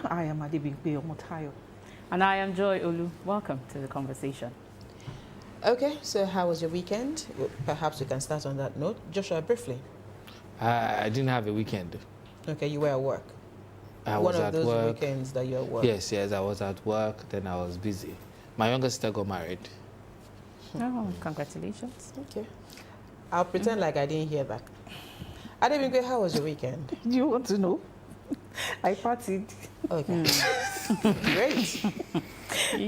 I am Adebimpe Omotayo. And I am Joy Olu. Welcome to the conversation. Okay, so how was your weekend? Well, perhaps we can start on that note. Joshua, briefly. I didn't have a weekend. Okay, you were at work. I One was of at those work. weekends that you're at work. Yes, I was at work, then I was busy. My younger sister got married. Oh, congratulations. Okay. I'll pretend like I didn't hear that. Adebimpe, how was your weekend? Do you want to know? I partied. Okay. Great.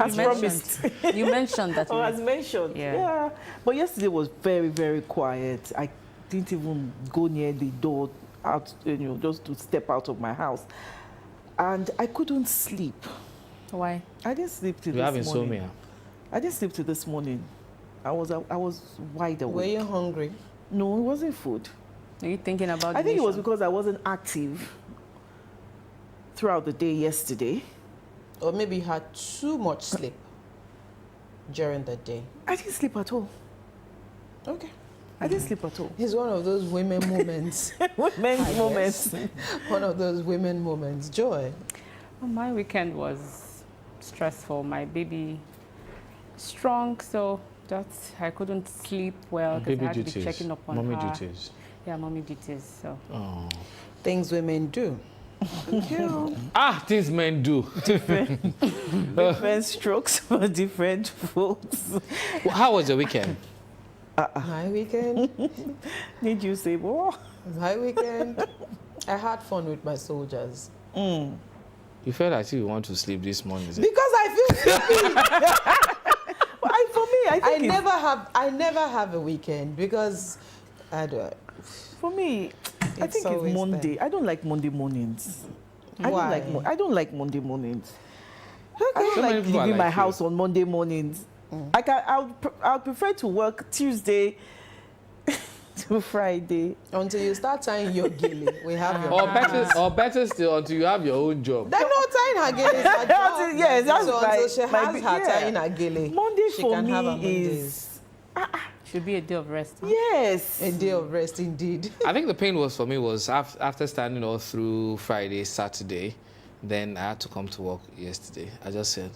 As promised. You mentioned that. Oh, as mentioned. Yeah. But yesterday was very, very quiet. I didn't even go near the door out, just to step out of my house. And I couldn't sleep. Why? I didn't sleep till You have this morning. insomnia. I didn't sleep till this morning. I was wide awake. Were you hungry? No, it wasn't food. Are you thinking about I think it was nation? because I wasn't active throughout the day yesterday. Or maybe you had too much sleep during the day? I didn't sleep at all. Okay. I didn't sleep at all. It's one of those women moments. Women's moments. One of those women moments. Joy. Well, my weekend was stressful. My baby strong, so I couldn't sleep well because I had to be checking up on mommy her. duties. Yeah, mommy duties. So Oh. Things women do. Thank you. Things men do. Different strokes for different folks. Well, how was your weekend? My weekend. Need you say more? My weekend. I had fun with my soldiers. Mm. You felt as if you want to sleep this morning. Is it? Because I feel sleepy. Well, for me, I think I never have a weekend because I don't. for me, I It's think it's always Monday. I don't like Monday mornings. I Why? don't like Monday mornings. I So don't many like people are leaving my like you. house on Monday mornings. I'll prefer to work Tuesday to Friday. Until you start tying your gilly, we have your. Or better still, until you have your own job. They're not tying her gilly. It's her job. Yes, that's so my- until she my has big- her yeah. tying her gilly, Monday she for can have her me Mondays. is should be a day of rest. Huh? yes. A day of rest indeed. I think the pain was for me was after standing all through Friday, Saturday, then I had to come to work yesterday. I just said,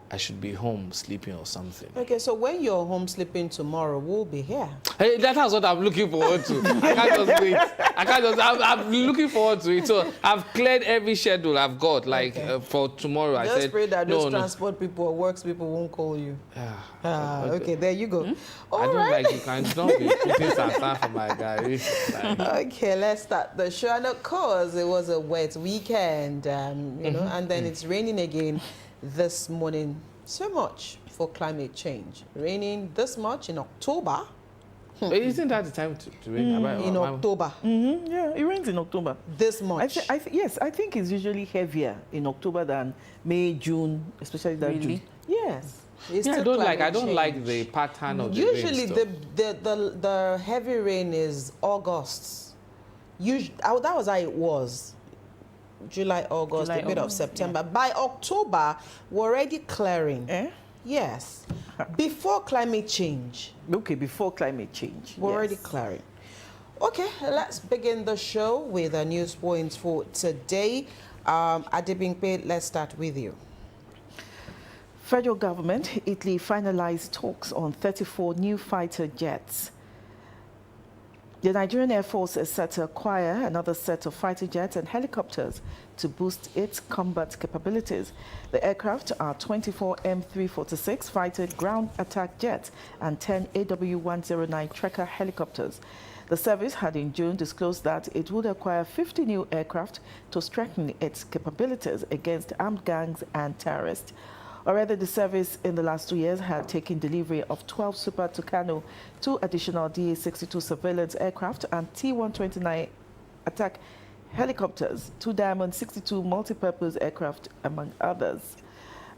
I should be home sleeping or something. Okay, so when you're home sleeping tomorrow, we'll be here. Hey, that's what I'm looking forward to. I can't just wait. I'm looking forward to it. So I've cleared every schedule I've got, like for tomorrow. I Just said, pray that those no. transport people or works people won't call you. Okay, there you go. I All don't right. like you can not be putting Satan for my guy. Okay, let's start the show. And of course, it was a wet weekend, and then it's raining again this morning. So much for climate change. Raining this much in October. Isn't that the time to rain? In October. Yeah, it rains in October. This much. Yes, I think it's usually heavier in October than May, June, especially than Really? June. Yes. It's Yeah, still I don't climate like change. the pattern of the Usually rain stuff. the heavy rain is August. That was how it was. July, August, a bit of September. By October, we're already clearing. Eh? Yes. Before climate change, Okay, before climate change. we're already yes. clearing. Okay, let's begin the show with the news points for today. Adebimpe, let's start with you. Federal government, Italy finalized talks on 34 new fighter jets. The Nigerian Air Force is set to acquire another set of fighter jets and helicopters to boost its combat capabilities. The aircraft are 24 M346 fighter ground attack jets and 10 AW109 Tracker helicopters. The service had in June disclosed that it would acquire 50 new aircraft to strengthen its capabilities against armed gangs and terrorists. Already, the service in the last 2 years had taken delivery of 12 Super Tucano, 2 additional DA-62 surveillance aircraft, and T-129 attack helicopters, 2 Diamond 62 multi-purpose aircraft, among others.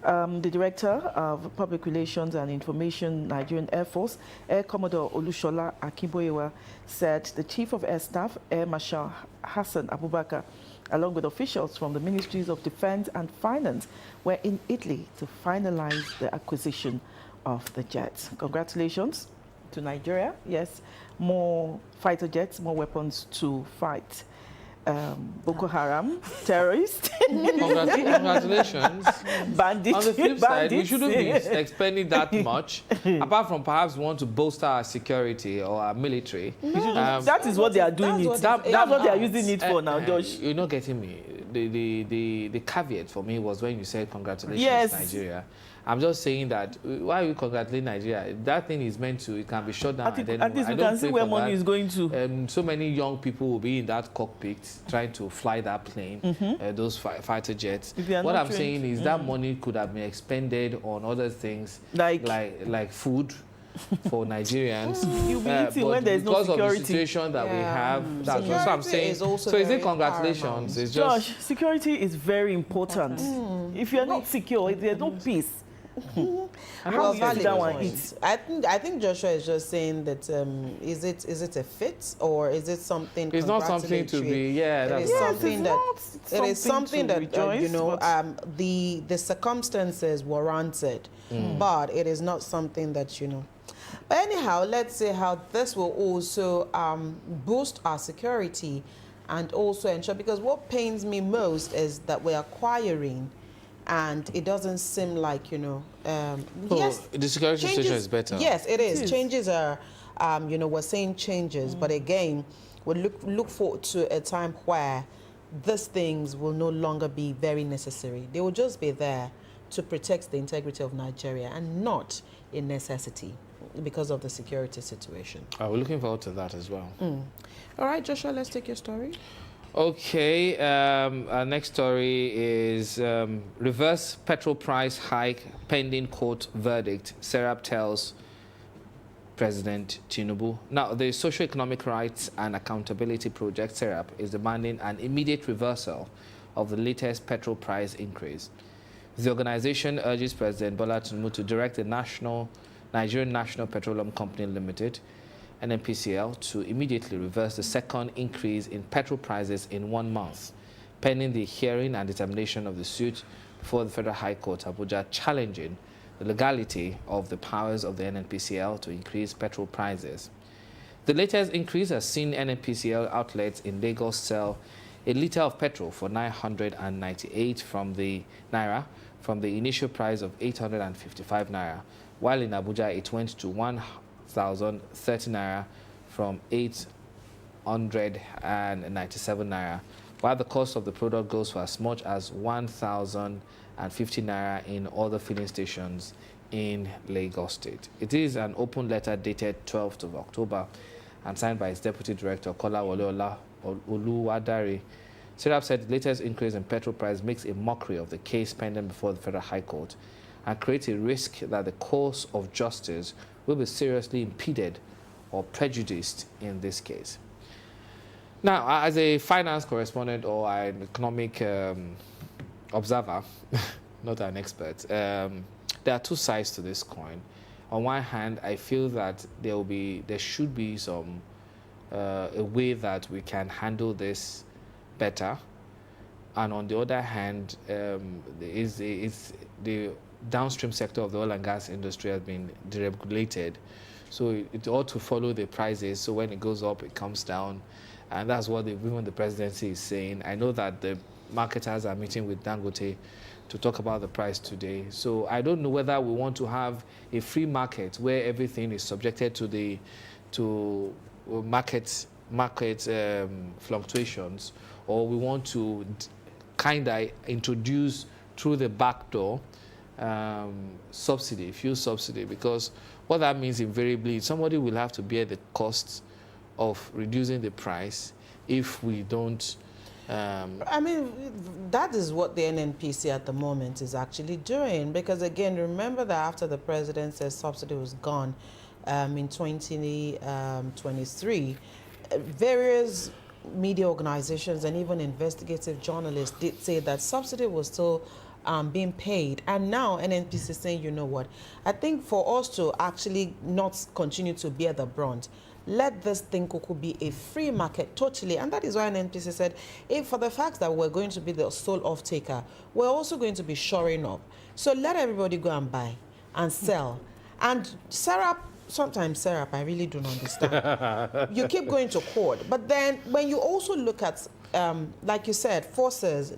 The Director of Public Relations and Information, Nigerian Air Force, Air Commodore Olushola Akinboyewa, said the Chief of Air Staff, Air Marshal Hassan Abubakar, along with officials from the Ministries of Defense and Finance, were in Italy to finalize the acquisition of the jets. Congratulations to Nigeria. Yes, more fighter jets, more weapons to fight. Boko Haram terrorists. Congratulations. Bandits. On the flip side, we shouldn't be bandits. expending that much, apart from perhaps we want to bolster our security or our military. That is what they are doing it. That's what they are using it for now, Josh. You're not getting me. The caveat for me was when you said congratulations, Yes. Nigeria. I'm just saying that why are you congratulating Nigeria? That thing is meant to, it can be shut down. At least we can see where money is going to. So many young people will be in that cockpit trying to fly that plane, those fighter jets. What I'm saying is that money could have been expended on other things like food for Nigerians. You'll be eating when there's no security. Because of the situation that we have, that's what I'm saying. So is it congratulations? It's just Josh, security is very important. If you're not secure, there's no peace. Well, valid point. I think Joshua is just saying that is it a fit or is it something? It's not something to be. Yeah, it is something that rejoice, you know the circumstances warranted, but it is not something that you know. But anyhow, let's see how this will also boost our security and also ensure, because what pains me most is that we're acquiring. And it doesn't seem like, you know, yes, the security situation is better. Yes, it is. Changes are, you know, we're saying changes, but again, we'll look forward to a time where these things will no longer be very necessary. They will just be there to protect the integrity of Nigeria and not a necessity because of the security situation. We're looking forward to that as well. All right, Joshua, let's take your story. Okay, our next story is reverse petrol price hike pending court verdict, Serap tells President Tinubu. Now, the Socio-Economic Rights and Accountability Project, Serap, is demanding an immediate reversal of the latest petrol price increase. The organization urges President Bola Tinubu to direct the Nigerian National Petroleum Company Limited, NNPCL, to immediately reverse the second increase in petrol prices in 1 month, pending the hearing and determination of the suit before the Federal High Court, Abuja, challenging the legality of the powers of the NNPCL to increase petrol prices. The latest increase has seen NNPCL outlets in Lagos sell a litre of petrol for 998 from the initial price of 855 naira, while in Abuja it went to 1,030 naira from 897 naira, while the cost of the product goes for as much as 1,050 naira in other filling stations in Lagos State. It is an open letter dated 12th of October and signed by its Deputy Director, Kolawole Oluwadare. Serap said the latest increase in petrol price makes a mockery of the case pending before the Federal High Court and creates a risk that the course of justice will be seriously impeded or prejudiced in this case. Now, as a finance correspondent or an economic observer, not an expert, there are two sides to this coin. On one hand, I feel that there should be some a way that we can handle this better, and on the other hand, the downstream sector of the oil and gas industry has been deregulated, so it ought to follow the prices. So when it goes up, it comes down, and that's what even the presidency is saying. I know that the marketers are meeting with Dangote to talk about the price today. So I don't know whether we want to have a free market where everything is subjected to market fluctuations, or we want to kind of introduce through the back door fuel subsidy, because what that means invariably, somebody will have to bear the costs of reducing the price if we don't. I mean, that is what the NNPC at the moment is actually doing, because again, remember that after the president said subsidy was gone in 2023, various media organizations and even investigative journalists did say that subsidy was still being paid. And now NNPC is saying, you know what, I think for us to actually not continue to bear the brunt, let this thing could be a free market totally. And that is why NNPC said, if for the fact that we're going to be the sole off-taker, we're also going to be shoring up. So let everybody go and buy and sell. And sometimes Serap, I really don't understand. You keep going to court. But then when you also look at like you said,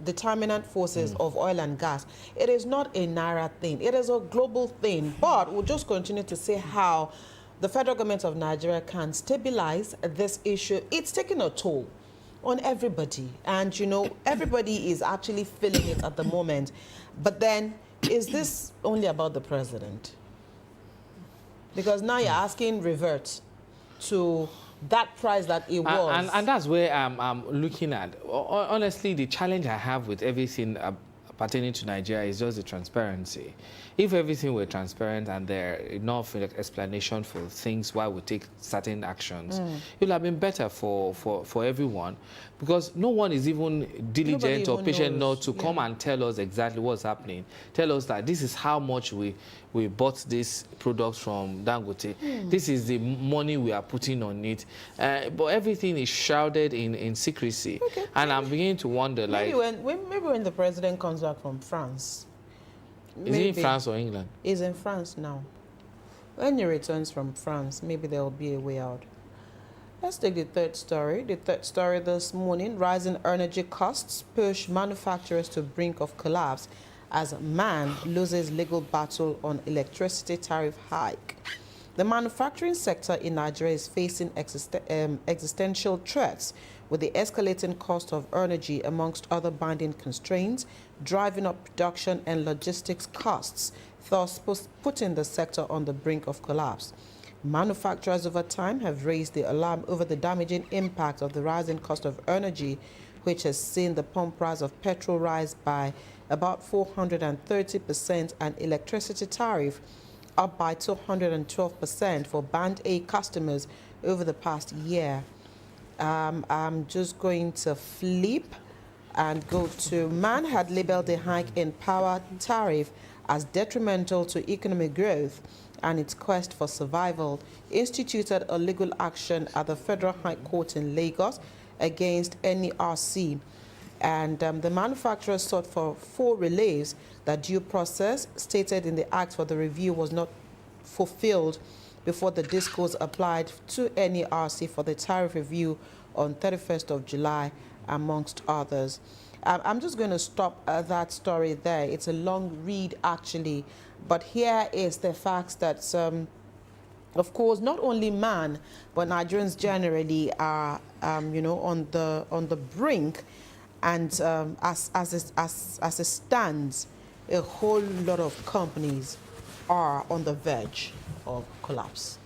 determinant forces of oil and gas. It is not a Naira thing. It is a global thing. But we'll just continue to say how the federal government of Nigeria can stabilize this issue. It's taking a toll on everybody. And, you know, everybody is actually feeling it at the moment. But then, is this only about the president? Because now you're asking revert to that price that it was. And that's where I'm looking at. Honestly, the challenge I have with everything pertaining to Nigeria is just the transparency. If everything were transparent and there enough explanation for things why we take certain actions, it would have been better for everyone, because no one is even diligent or patient enough to come and tell us exactly what's happening. Tell us that this is how much we bought this product from Dangote. This is the money we are putting on it. But everything is shrouded in secrecy. Okay. And I'm beginning to wonder, maybe when the president comes back from France. Is he in France or England? He's in France now. When he returns from France, maybe there will be a way out. Let's take the third story. The third story this morning: rising energy costs push manufacturers to brink of collapse as man loses legal battle on electricity tariff hike. The manufacturing sector in Nigeria is facing existential threats, with the escalating cost of energy, amongst other binding constraints, driving up production and logistics costs, thus putting the sector on the brink of collapse. Manufacturers over time have raised the alarm over the damaging impact of the rising cost of energy, which has seen the pump price of petrol rise by about 430% and electricity tariff up by 212% for Band A customers over the past year. I'm just going to flip and go to: man had labeled the hike in power tariff as detrimental to economic growth and its quest for survival, instituted a legal action at the Federal High Court in Lagos against NERC. And the manufacturers sought for 4 reliefs. That due process stated in the Act for the review was not fulfilled before the discourse applied to NERC for the tariff review on 31st of July, amongst others. I'm just going to stop that story there. It's a long read, actually. But here is the facts that, of course, not only man, but Nigerians generally are, you know, on the brink. And as it stands, a whole lot of companies are on the verge of collapse.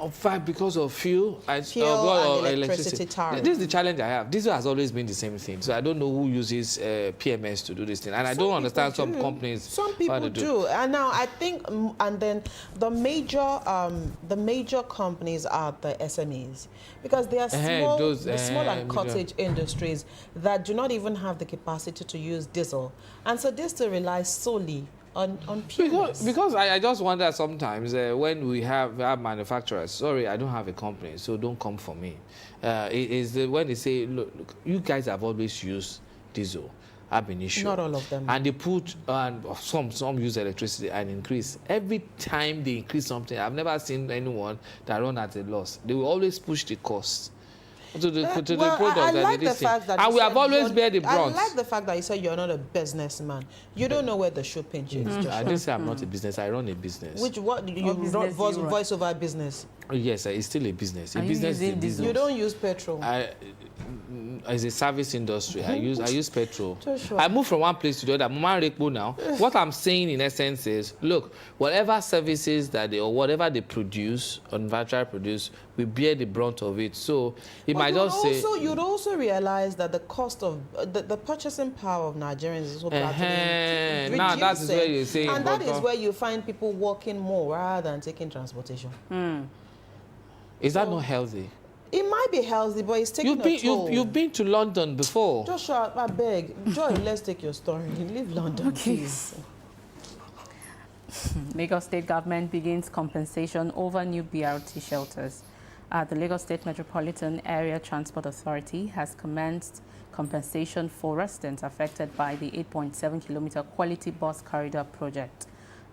In fact, because of fuel and electricity tariff. This is the challenge I have. This has always been the same thing. So I don't know who uses PMS to do this thing. And I don't understand some companies. Some people do. And now I think, and then the major companies are the SMEs. Because they are small and cottage industries that do not even have the capacity to use diesel. And so this still relies solely on PMS. Because I just wonder sometimes when we have manufacturers, sorry, I don't have a company, so don't come for me. When they say, look, you guys have always used diesel, ab initio. Not all of them. And they put, some use electricity and increase. Every time they increase something, I've never seen anyone that run at a loss. They will always push the cost to the product that they say. And we have always bear the brunt. I like the fact that you said you're not a businessman. You don't know where the shoe pinches. I didn't say I'm not a business. I run a business. What you run voice over business? Yes, it's still a business. A business is a business. You don't use petrol. As a service industry, I use petrol. Sure. I move from one place to the other. Now, what I'm saying in essence is, look, whatever services or whatever they produce, or manufacturer produce, we bear the brunt of it. So it might just say. You'd also realize that the cost of the purchasing power of Nigerians is also reducing. Now that is where you're saying. And that is where you find people walking more rather than taking transportation. Is that not healthy? It might be healthy, but it's taking a toll. You've been to London before. Joshua, I beg. Joy, let's take your story. Leave London, please. Lagos State government begins compensation over new BRT shelters. The Lagos State Metropolitan Area Transport Authority has commenced compensation for residents affected by the 8.7-kilometer Quality Bus Corridor project.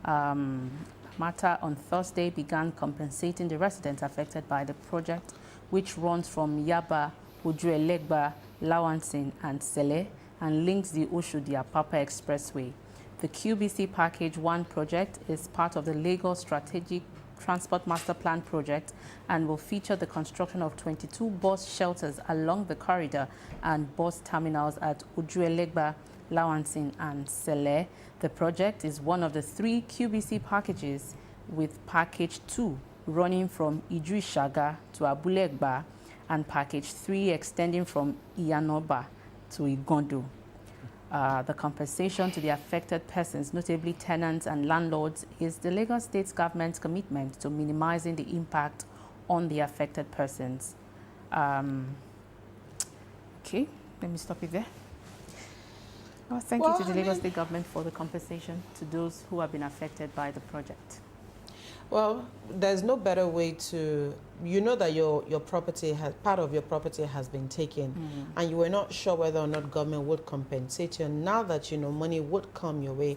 MATA on Thursday began compensating the residents affected by the project, which runs from Yaba Ojuelegba, Lawansin, and Sele, and links the Oshodi-Apapa Expressway. The QBC Package 1 project is part of the Lagos Strategic Transport Master Plan project and will feature the construction of 22 bus shelters along the corridor and bus terminals at Ojuelegba, Lawansin, and Sele. The project is one of the 3 QBC packages, with Package 2 running from Iju-Ishaga to Abulegba and Package 3 extending from Iyanoba to Igondo. The compensation to the affected persons, notably tenants and landlords, is the Lagos State government's commitment to minimizing the impact on the affected persons. Okay, let me stop it there. Thank you to the Lagos State government for the compensation to those who have been affected by the project. Well, there's no better way to, you know that your property has, part of your property has been taken, and you were not sure whether or not government would compensate you. And now that you know money would come your way,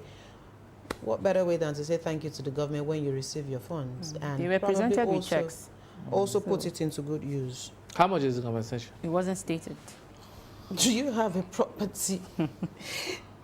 what better way than to say thank you to the government when you receive your funds? And they were presented probably with checks. Also put it into good use. How much is the compensation? It wasn't stated. Do you have a property?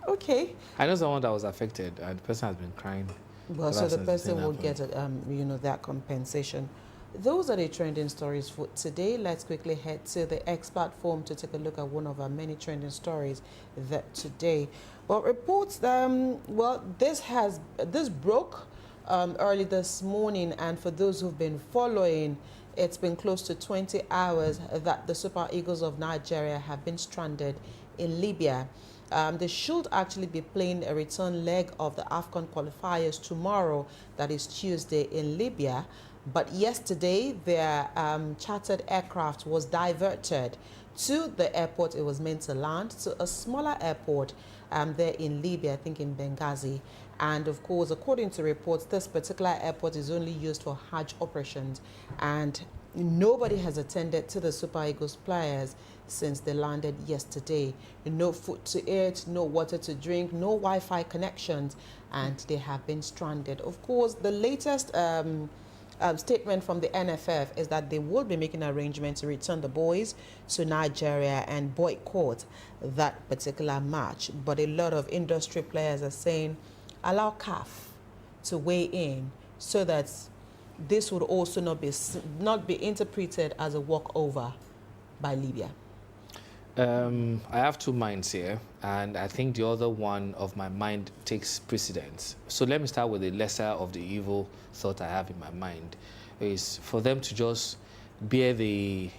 Okay. I know someone that was affected, and the person has been crying. Well, so the person will get, you know, that compensation. Those are the trending stories for today. Let's quickly head to the X platform to take a look at one of our many trending stories that today. Well, reports, well, this broke early this morning, and for those who've been following, it's been close to 20 hours that the Super Eagles of Nigeria have been stranded in Libya. They should actually be playing a return leg of the AFCON qualifiers tomorrow, that is Tuesday, in Libya. But yesterday, their chartered aircraft was diverted to the airport it was meant to land, to a smaller airport there in Libya, I think in Benghazi. And of course, according to reports, this particular airport is only used for Hajj operations, and nobody has attended to the Super Eagles players since they landed yesterday. No food to eat, no water to drink, no Wi-Fi connections, and they have been stranded. Of course, the latest statement from the NFF is that they will be making arrangements to return the boys to Nigeria and boycott that particular match. But a lot of industry players are saying, allow CAF to weigh in so that this would also not be interpreted as a walkover by Libya. I have two minds here, and I think the other one of my mind takes precedence. So let me start with the lesser of the evil thought I have in my mind, is for them to just bear the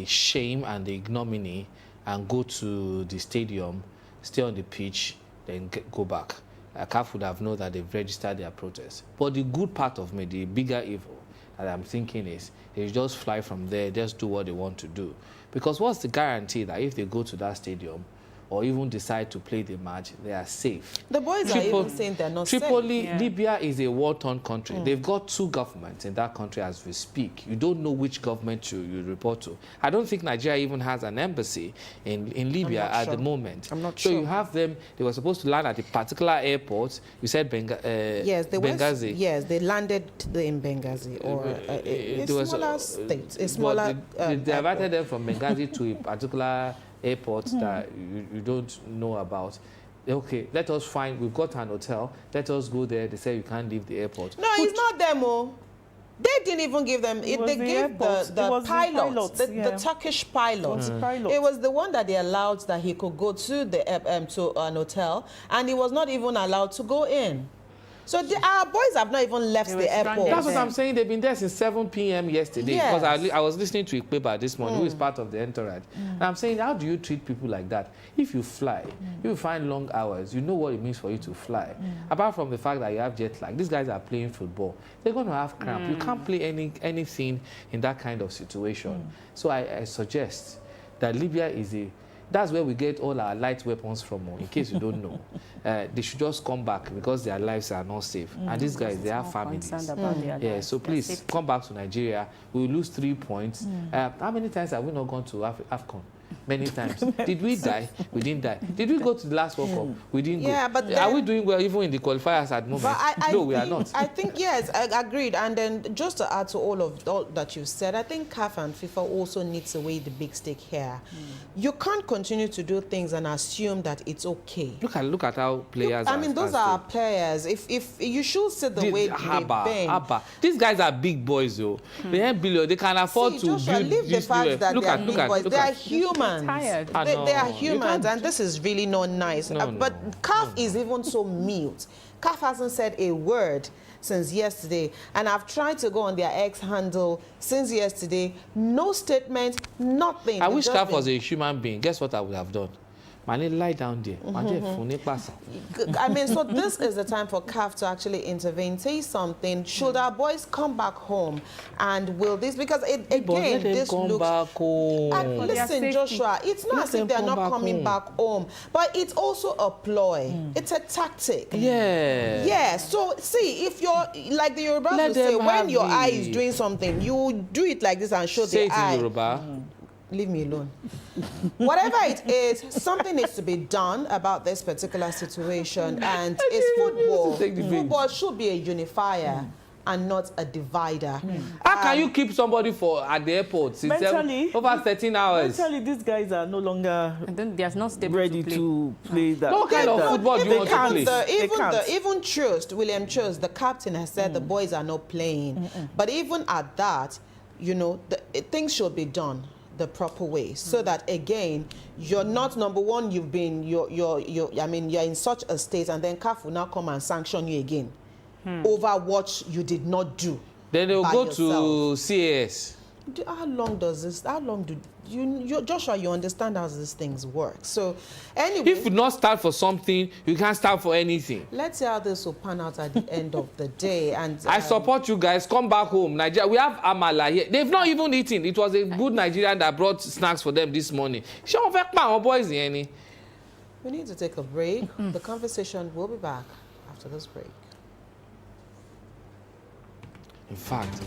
shame and the ignominy and go to the stadium, stay on the pitch, then go back. CAF would have known that they've registered their protest. But the good part of me, the bigger evil that I'm thinking is, they just fly from there, just do what they want to do. Because what's the guarantee that if they go to that stadium or even decide to play the match, they are safe? The boys are even saying they're not safe. Tripoli, Libya is a war-torn country. They've got two governments in that country as we speak. You don't know which government you report to. I don't think Nigeria even has an embassy in Libya at the moment. I'm not so sure. You have them, they were supposed to land at a particular airport. You said Benghazi. Yes, they landed in Benghazi, or a smaller state, a smaller... They diverted them from Benghazi to a particular airport that you don't know about. Okay, let us find, we've got an hotel, let us go there. They say you can't leave the airport. No, it's not them, oh. They didn't even give them, they gave the pilot, the Turkish pilot. It was the one that they allowed that he could go to the to an hotel, and he was not even allowed to go in. So our boys have not even left the airport. That's what I'm saying. They've been there since 7 p.m. yesterday. Yes. Because I was listening to Ikpeba this morning, who is part of the entourage. And I'm saying, how do you treat people like that? If you fly, if you find long hours, you know what it means for you to fly. Apart from the fact that you have jet lag, these guys are playing football. They're going to have cramp. You can't play anything in that kind of situation. So I suggest that Libya is that's where we get all our light weapons from, in case you don't know. They should just come back because their lives are not safe. And these guys, they have families. Yeah, so please come back to Nigeria. We will lose 3 points. How many times have we not gone to AFCON? many times. Did we die? We didn't die. Did we go to the last World Cup? We didn't go. Yeah, but Are then- we doing well even in the qualifiers at the moment? But No, we are not. I think, yes, I agreed. And then just to add to all that you've said, I think CAF and FIFA also need to weigh the big stake here. You can't continue to do things and assume that it's okay. Look at how players I mean, those are players. If you should see the way they bend. These guys are big boys, though. They have billion. They can afford See, to Joshua, build leave the this fact new. that they are big boys. They are They're humans. tired. They are You humans, and this is really not nice. No, But no, CAF is even so mute. CAF hasn't said a word since yesterday, and I've tried to go on their X handle since yesterday. No statement, nothing. I They've wish just CAF been- was a human being. Guess what I would have done? Man, lie down there. I mean, so this is the time for CAF to actually intervene, say something. Should our boys come back home, and will this, because again, this looks. back home. And For their listen, safety. Joshua, it's not Let as if them they're come not back coming home. back home, but it's also a ploy. It's a tactic. Yeah. Yeah, so see, if you're like the Yorubas Let will say, them when have your eye is it. doing something, you do it like this and show Say the it eye. in Yoruba. Leave me alone. Whatever it is, something needs to be done about this particular situation, and it's football. Take the bait. Football should be a unifier and not a divider. How can you keep somebody at the airport since Mentally- over 13 hours? Mentally, these guys are no longer And then there's no stable ready to play. to play that. What kind of that. football do you They want to can't. play? Even Trust, William Trust, the captain, has said the boys are not playing. But even at that, you know, things should be done the proper way, so that again, you're not number one. You've been you're in such a state, and then CAF will now come and sanction you again over what you did not do. Then they'll by go yourself. to CAS. How long does this? How long do you Joshua? You understand how these things work. So anyway, If you not start for something, you can't start for anything. let's see how this will pan out at the end of the day. And I support you guys. Come back home. Nigeria. We have Amala here. They've not even eaten. It was a good Nigerian that brought snacks for them this morning. Show our boys here. We need to take a break. The conversation will be back after this break. In fact.